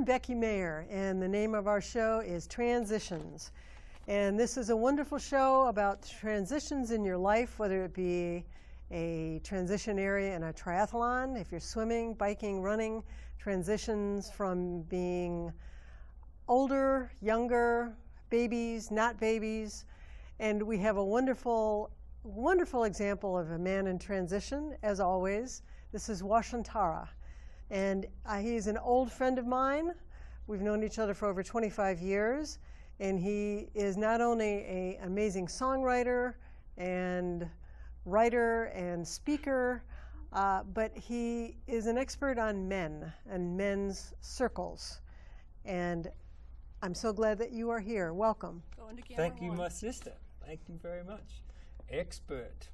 I'm Becky Meagher, and the name of our show is Transitions. And this is a wonderful show about transitions in your life, whether it be a transition area in a triathlon, if you're swimming, biking, running, transitions from being older, younger, babies, not babies. And we have a wonderful example of a man in transition, as always. This is Washuntara. And he's an old friend of mine. We've known each other for over 25 years. And he is not only an amazing songwriter and writer and speaker, but he is an expert on men and men's circles. And I'm so glad that you are here. Welcome. Thank you, my sister. Thank you very much. Expert.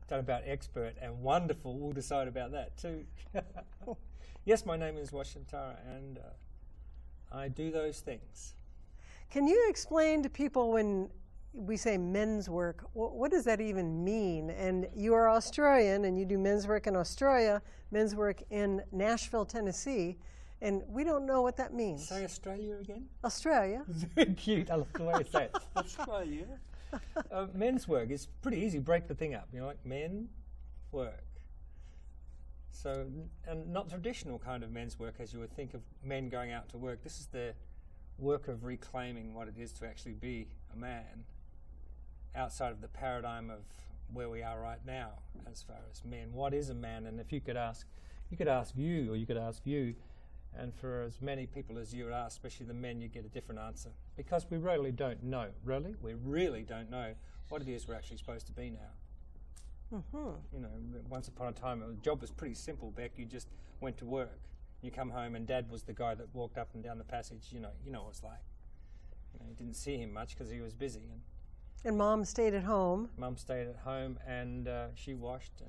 Don't know about expert and wonderful. We'll decide about that too. Yes, my name is Washuntara, and I do those things. Can you explain to people when we say men's work, what does that even mean? And you are Australian, and you do men's work in Australia, men's work in Nashville, Tennessee, and we don't know what that means. Say Australia again? Australia. Very cute. I love the way you say it. Australia. Men's work is pretty easy. Break the thing up. You know, like men work. So, and not traditional kind of men's work as you would think of men going out to work. This is the work of reclaiming what it is to actually be a man outside of the paradigm of where we are right now as far as men. What is a man? And if you could ask you, or you could ask you, and for as many people as you would ask, especially the men, you get a different answer. Because we really don't know. We really don't know what it is we're actually supposed to be now. Mm-hmm. You know, once upon a time, the job was pretty simple, Beck. You just went to work. You come home and Dad was the guy that walked up and down the passage. You know what it's like. You didn't see him much because he was busy. And Mom stayed at home. Mum stayed at home, and she washed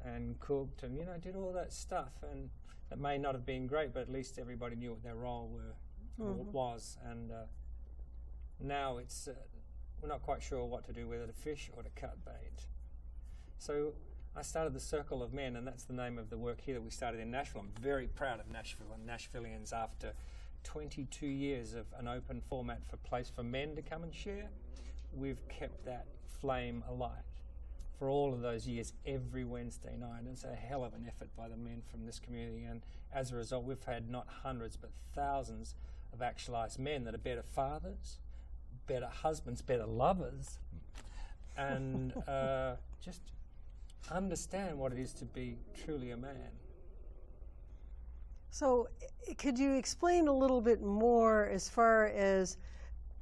and cooked and, did all that stuff. And that may not have been great, but at least everybody knew what their role was. And now it's we're not quite sure what to do, whether to fish or to cut bait. So I started the Circle of Men, and that's the name of the work here that we started in Nashville. I'm very proud of Nashville and Nashvillians. After 22 years of an open format for place for men to come and share, we've kept that flame alight for all of those years, every Wednesday night. It's a hell of an effort by the men from this community, and as a result, we've had not hundreds but thousands of actualized men that are better fathers, better husbands, better lovers, and just understand what it is to be truly a man. So could you explain a little bit more as far as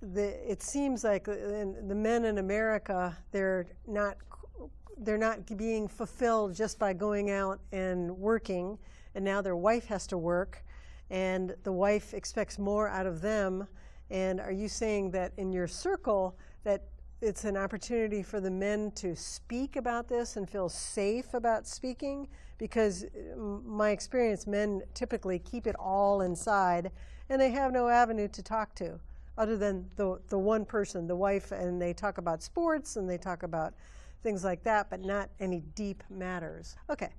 it seems like the men in America, they're not being fulfilled just by going out and working, and now their wife has to work, and the wife expects more out of them. And are you saying that in your circle that it's an opportunity for the men to speak about this and feel safe about speaking? Because my experience, men typically keep it all inside, and they have no avenue to talk to other than the one person, the wife, and they talk about sports and they talk about things like that, but not any deep matters. Okay,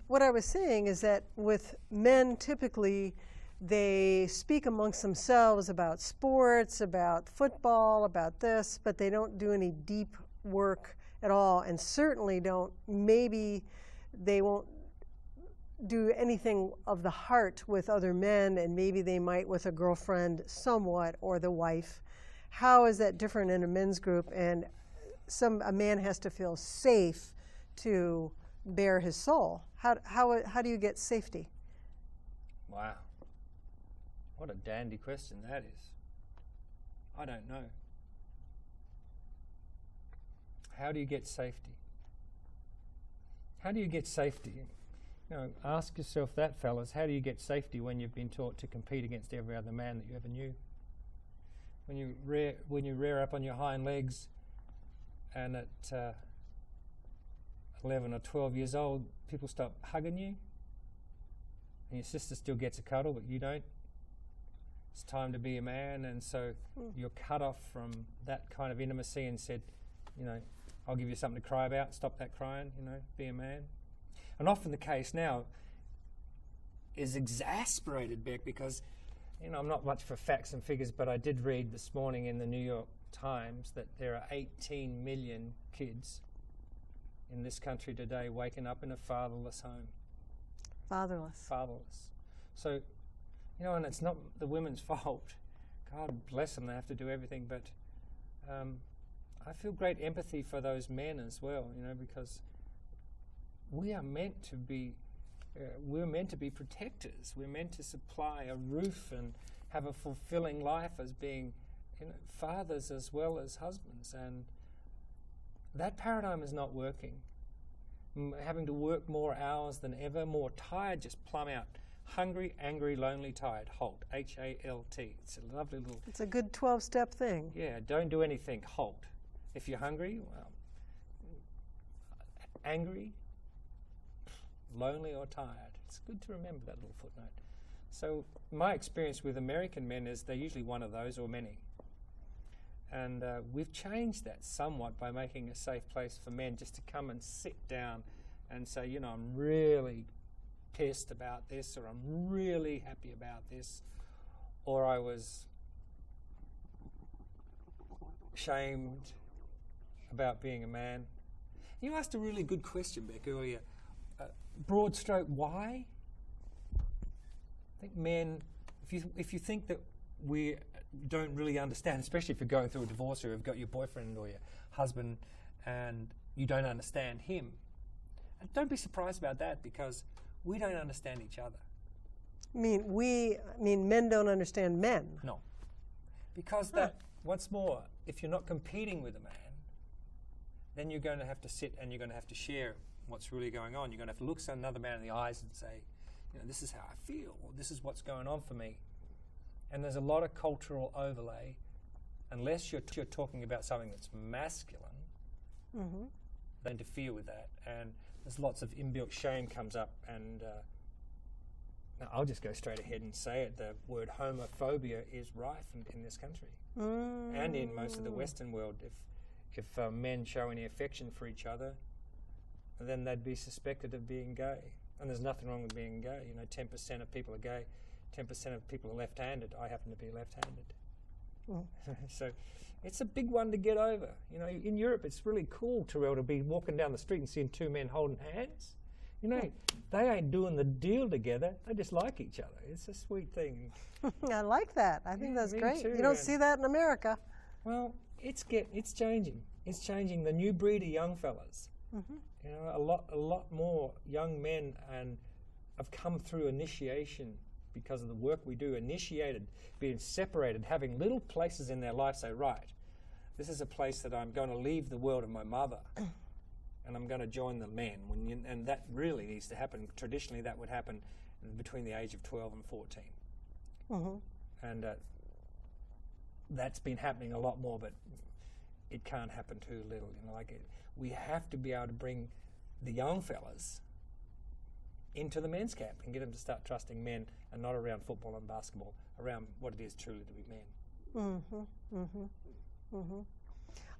what I was saying is that with men, typically they speak amongst themselves about sports, about football, about this, but they don't do any deep work at all, and certainly maybe they won't do anything of the heart with other men, and maybe they might with a girlfriend somewhat, or the wife. How is that different in a men's group? And a man has to feel safe to bare his soul. How do you get safety? Wow. What a dandy question that is. I don't know. How do you get safety? How do you get safety? Ask yourself that, fellas. How do you get safety when you've been taught to compete against every other man that you ever knew? When you rear up on your hind legs, and at 11 or 12 years old, people stop hugging you, and your sister still gets a cuddle, but you don't. It's time to be a man, and so you're cut off from that kind of intimacy and said, I'll give you something to cry about, stop that crying, be a man. And often the case now, is exasperated, Beck, because, I'm not much for facts and figures, but I did read this morning in the New York Times that there are 18 million kids in this country today waking up in a fatherless home. Fatherless. So, and it's not the women's fault. God bless them, they have to do everything, but I feel great empathy for those men as well, because we are meant to be we're meant to be protectors. We're meant to supply a roof and have a fulfilling life as being fathers as well as husbands, and that paradigm is not working. Having to work more hours than ever, more tired, just plumb out. Hungry, angry, lonely, tired. HALT. HALT. It's a lovely little... It's a good 12-step thing. Yeah, don't do anything. HALT. If you're hungry, well, angry, lonely or tired. It's good to remember that little footnote. So my experience with American men is they're usually one of those or many. And we've changed that somewhat by making a safe place for men just to come and sit down and say, I'm really pissed about this, or I'm really happy about this, or I was shamed about being a man. You asked a really good question, Beck, earlier. Broad stroke, why? I think men, if you think that we don't really understand, especially if you're going through a divorce or you've got your boyfriend or your husband and you don't understand him, and don't be surprised about that, because we don't understand each other. Men don't understand men? No. Because what's more, if you're not competing with a man, then you're going to have to sit and you're going to have to share what's really going on. You're going to have to look another man in the eyes and say, this is how I feel, or this is what's going on for me. And there's a lot of cultural overlay, unless you're talking about something that's masculine, they interfere with that. And there's lots of inbuilt shame comes up, and I'll just go straight ahead and say it. The word homophobia is rife in this country and in most of the Western world. If men show any affection for each other, then they'd be suspected of being gay. And there's nothing wrong with being gay. 10% of people are gay, 10% of people are left-handed. I happen to be left-handed. So it's a big one to get over. In Europe, it's really cool to be walking down the street and seeing two men holding hands. They ain't doing the deal together. They just like each other. It's a sweet thing. I like that. I think that's great. Too, you don't see that in America. Well, it's changing. It's changing. The new breed of young fellas. A lot more young men and have come through initiation because of the work we do, initiated, being separated, having little places in their life say, right, this is a place that I'm going to leave the world of my mother and I'm going to join the men. And that really needs to happen. Traditionally, that would happen between the age of 12 and 14. And that's been happening a lot more, but it can't happen too little. We have to be able to bring the young fellas into the men's camp and get them to start trusting men, and not around football and basketball, around what it is truly to be men.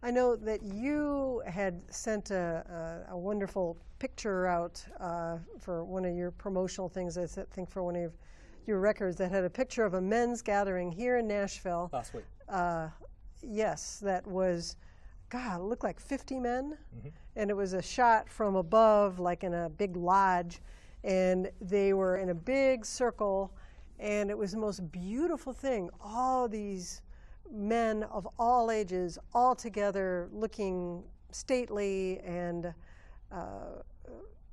I know that you had sent a wonderful picture out for one of your promotional things, I think for one of your records, that had a picture of a men's gathering here in Nashville. Last week. Yes, that was, it looked like 50 men, and it was a shot from above, like in a big lodge, and they were in a big circle, and it was the most beautiful thing. All these men of all ages, all together, looking stately, and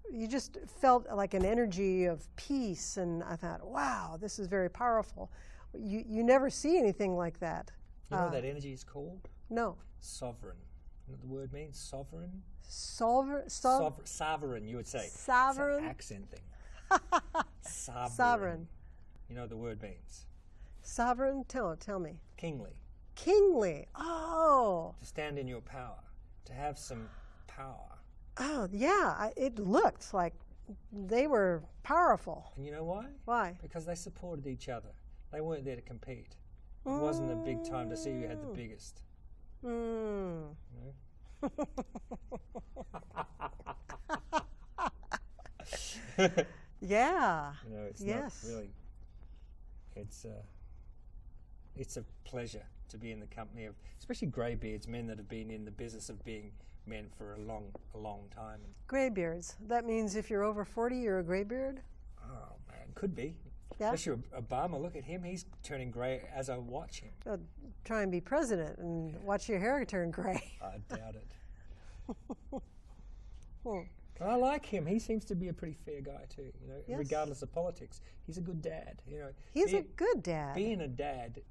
you just felt like an energy of peace, and I thought, wow, this is very powerful. You never see anything like that. You know what that energy is called? No. Sovereign. You know what the word means? Sovereign? Sovereign, you would say. Sovereign? It's an accent thing. Sovereign. You know what the word means? Sovereign? Tell me. Kingly. Kingly. Oh. To stand in your power. To have some power. Oh, yeah. It looked like they were powerful. And you know why? Why? Because they supported each other. They weren't there to compete. It wasn't a big time to see who had the biggest. Yeah. it's Yes. not really. It's a pleasure to be in the company of, especially greybeards, men that have been in the business of being men for a long time. Graybeards. That means if you're over 40, you're a graybeard? Oh man, could be. Yeah. Especially Obama. Look at him; he's turning grey as I watch him. Try and be president and watch your hair turn gray. I doubt it. Hmm. I like him. He seems to be a pretty fair guy too. You know, Yes. regardless of politics, he's a good dad. You know, He's a good dad. being a dad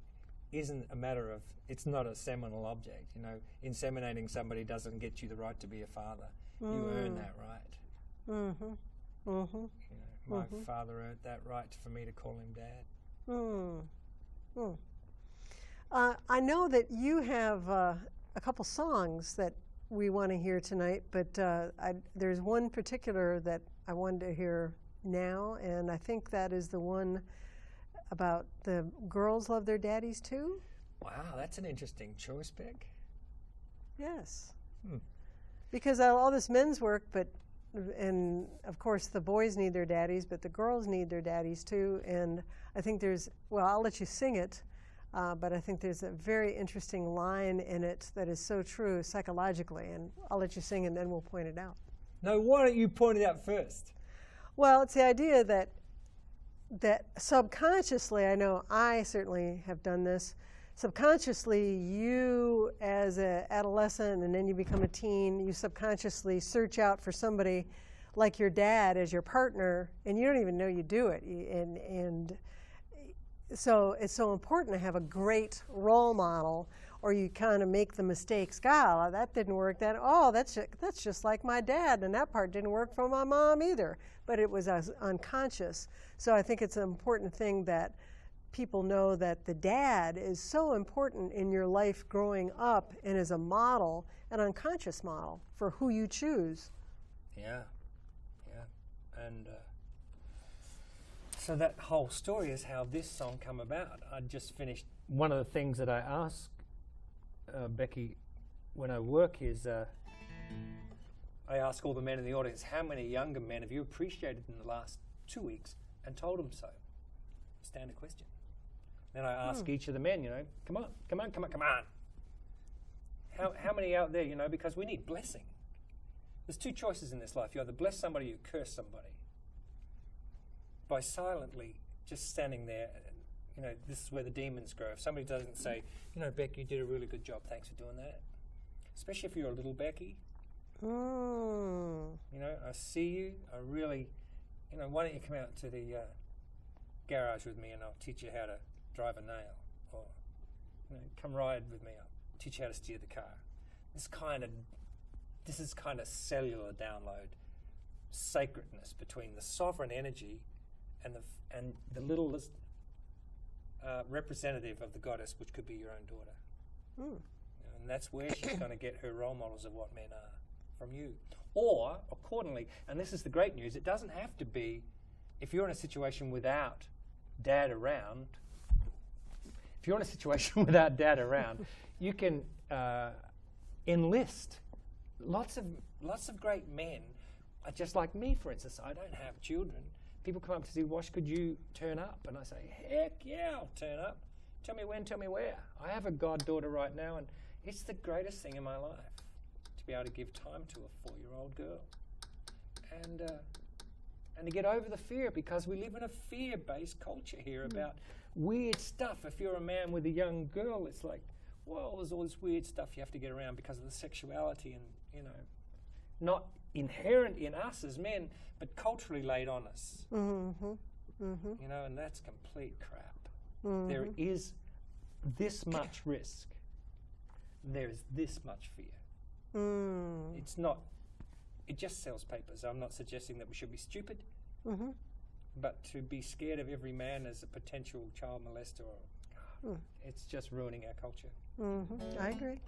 isn't a matter of. It's not a seminal object. You know, inseminating somebody doesn't get you the right to be a father. You earn that right. Mm-hmm. Mm-hmm. You know, my father earned that right for me to call him dad. I know that you have a couple songs that we want to hear tonight, but there's one particular that I wanted to hear now, and I think that is the one about the girls love their daddies too. Wow, that's an interesting choice, Beck. Yes. Because all this men's work, and of course the boys need their daddies, but the girls need their daddies too. And I think I'll let you sing it, but I think there's a very interesting line in it that is so true psychologically, and I'll let you sing and then we'll point it out. No, why don't you point it out first? Well, it's the idea that subconsciously, I know I certainly have done this, subconsciously you as an adolescent and then you become a teen, you subconsciously search out for somebody like your dad as your partner, and you don't even know you do it. And so it's so important to have a great role model, or you kind of make the mistakes. God, that didn't work. That's just like my dad, and that part didn't work for my mom either. But it was unconscious. So I think it's an important thing that people know that the dad is so important in your life growing up and as a model, an unconscious model for who you choose. Yeah. And so that whole story is how this song come about. I just finished. One of the things that I ask Becky when I work is I ask all the men in the audience, how many younger men have you appreciated in the last 2 weeks and told them so? Standard question. Then I ask each of the men, come on. How many out there, because we need blessing. There's two choices in this life. You either bless somebody or you curse somebody. By silently just standing there, this is where the demons grow. If somebody doesn't say, Becky, you did a really good job, thanks for doing that. Especially if you're a little Becky. I see you, I really, why don't you come out to the garage with me and I'll teach you how to drive a nail. Or, come ride with me, I'll teach you how to steer the car. This is kind of cellular download sacredness between the sovereign energy and the littlest representative of the goddess, which could be your own daughter. And that's where she's going to get her role models of what men are, from you. Or, accordingly, and this is the great news, it doesn't have to be, if you're in a situation without dad around, you can enlist lots of great men, just like me, for instance. I don't have children. People come up to say, Wash, could you turn up? And I say, heck yeah, I'll turn up. Tell me when, tell me where. I have a goddaughter right now, and it's the greatest thing in my life to be able to give time to a 4-year-old girl. And to get over the fear, because we live in a fear-based culture here about weird stuff. If you're a man with a young girl, it's like, well, there's all this weird stuff you have to get around because of the sexuality and, not inherent in us as men, but culturally laid on us. And that's complete crap. There is this much risk. There is this much fear. It's not, it just sells papers. I'm not suggesting that we should be stupid, but to be scared of every man as a potential child molester, it's just ruining our culture. I agree.